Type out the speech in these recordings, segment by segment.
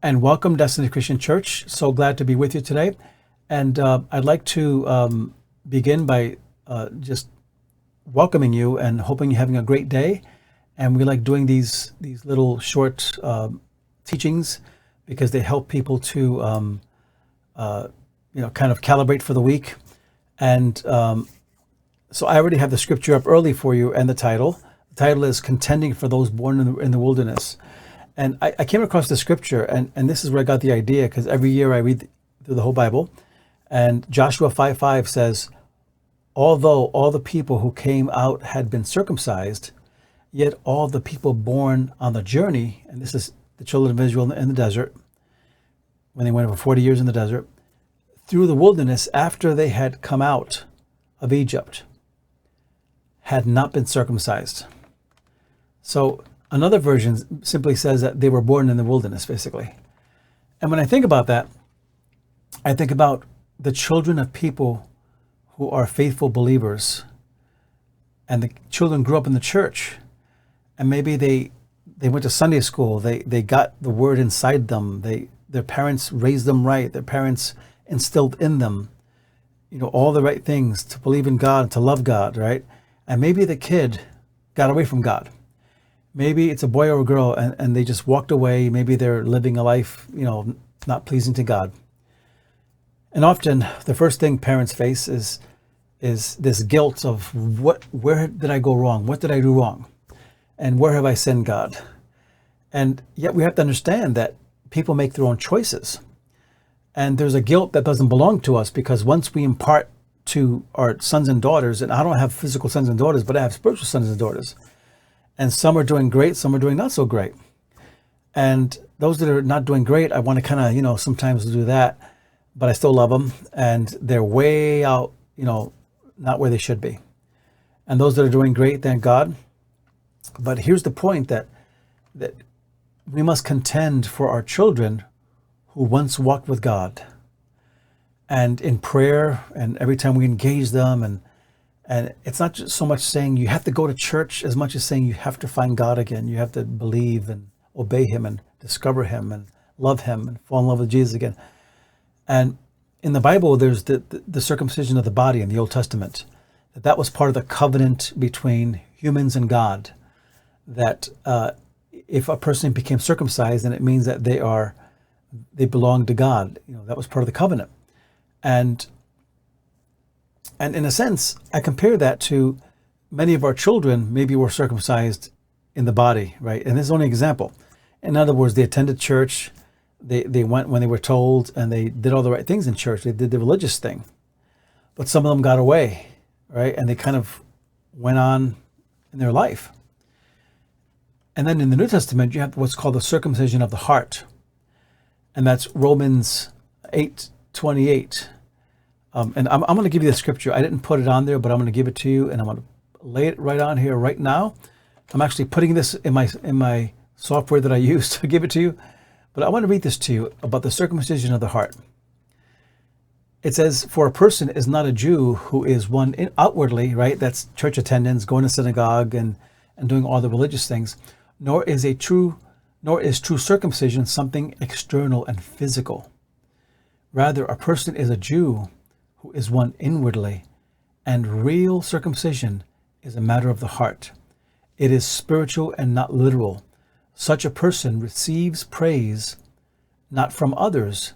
and welcome, Destiny Christian Church. So glad to be with you today. And I'd like to begin by just welcoming you and hoping you're having a great day. And we like doing these little short teachings because they help people to kind of calibrate for the week. And so I already have the scripture up early for you and the title. The title is Contending for Those Born in the Wilderness. And I came across the scripture, and this is where I got the idea, because every year I read through the whole Bible. And Joshua 5:5 says, although all the people who came out had been circumcised, yet all the people born on the journey, and this is the children of Israel in the desert, when they went over 40 years in the desert, through the wilderness after they had come out of Egypt, had not been circumcised. So another version simply says that they were born in the wilderness, basically. And when I think about that, I think about the children of people who are faithful believers, and the children grew up in the church, and maybe they went to Sunday school, they got the word inside them, their parents raised them right, their parents instilled in them, all the right things to believe in God, to love God, right? And maybe the kid got away from God. Maybe it's a boy or a girl and they just walked away. Maybe they're living a life, not pleasing to God. And often the first thing parents face is this guilt of where did I go wrong? What did I do wrong? And where have I sinned, God? And yet we have to understand that people make their own choices. And there's a guilt that doesn't belong to us, because once we impart to our sons and daughters, and I don't have physical sons and daughters, but I have spiritual sons and daughters. And some are doing great, some are doing not so great. And those that are not doing great, I want to kind of, sometimes do that, but I still love them. And they're way out, not where they should be. And those that are doing great, thank God. But here's the point, that we must contend for our children who once walked with God. And in prayer, and every time we engage them, and it's not just so much saying you have to go to church as much as saying you have to find God again. You have to believe and obey him and discover him and love him and fall in love with Jesus again. And in the Bible, there's the circumcision of the body in the Old Testament. That was part of the covenant between humans and God. That if a person became circumcised, then it means that they belong to God. That was part of the covenant. And in a sense, I compare that to many of our children maybe were circumcised in the body, right? And this is only an example. In other words, they attended church, they went when they were told, and they did all the right things in church. They did the religious thing. But some of them got away, right? And they kind of went on in their life. And then in the New Testament, you have what's called the circumcision of the heart. And that's Romans 8:28. And I'm going to give you the scripture. I didn't put it on there, but I'm going to give it to you, and I'm going to lay it right on here right now. I'm actually putting this in my software that I use to give it to you. But I want to read this to you about the circumcision of the heart. It says, for a person is not a Jew who is one outwardly, right? That's church attendance, going to synagogue and doing all the religious things, nor is true circumcision something external and physical. Rather, a person is a Jew who is one inwardly, and real circumcision is a matter of the heart. It is spiritual and not literal. Such a person receives praise not from others,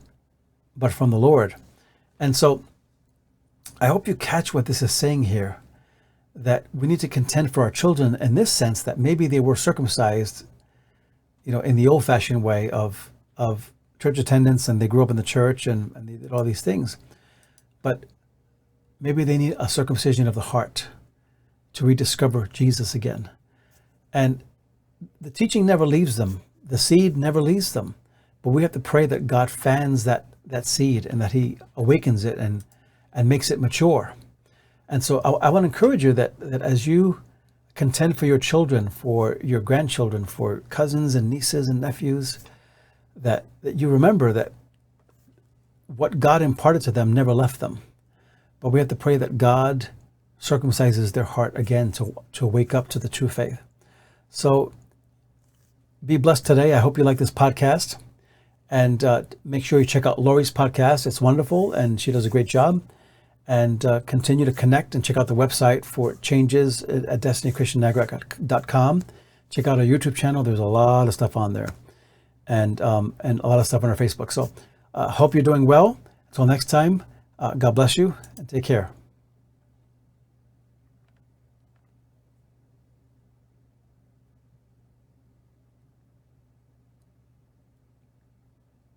but from the Lord. And so I hope you catch what this is saying here, that we need to contend for our children in this sense, that maybe they were circumcised, in the old-fashioned way of church attendance, and they grew up in the church and they did all these things. But maybe they need a circumcision of the heart to rediscover Jesus again. And the teaching never leaves them. The seed never leaves them. But we have to pray that God fans that seed, and that he awakens it and makes it mature. And so I want to encourage you that as you contend for your children, for your grandchildren, for cousins and nieces and nephews, that you remember that what God imparted to them never left them. But we have to pray that God circumcises their heart again to wake up to the true faith. So be blessed today. I hope you like this podcast. And make sure you check out Lori's podcast. It's wonderful, and she does a great job. And continue to connect and check out the website for changes at destinychristianniagara.com. Check out our YouTube channel. There's a lot of stuff on there, and a lot of stuff on our Facebook. So hope you're doing well. Until next time, God bless you and take care.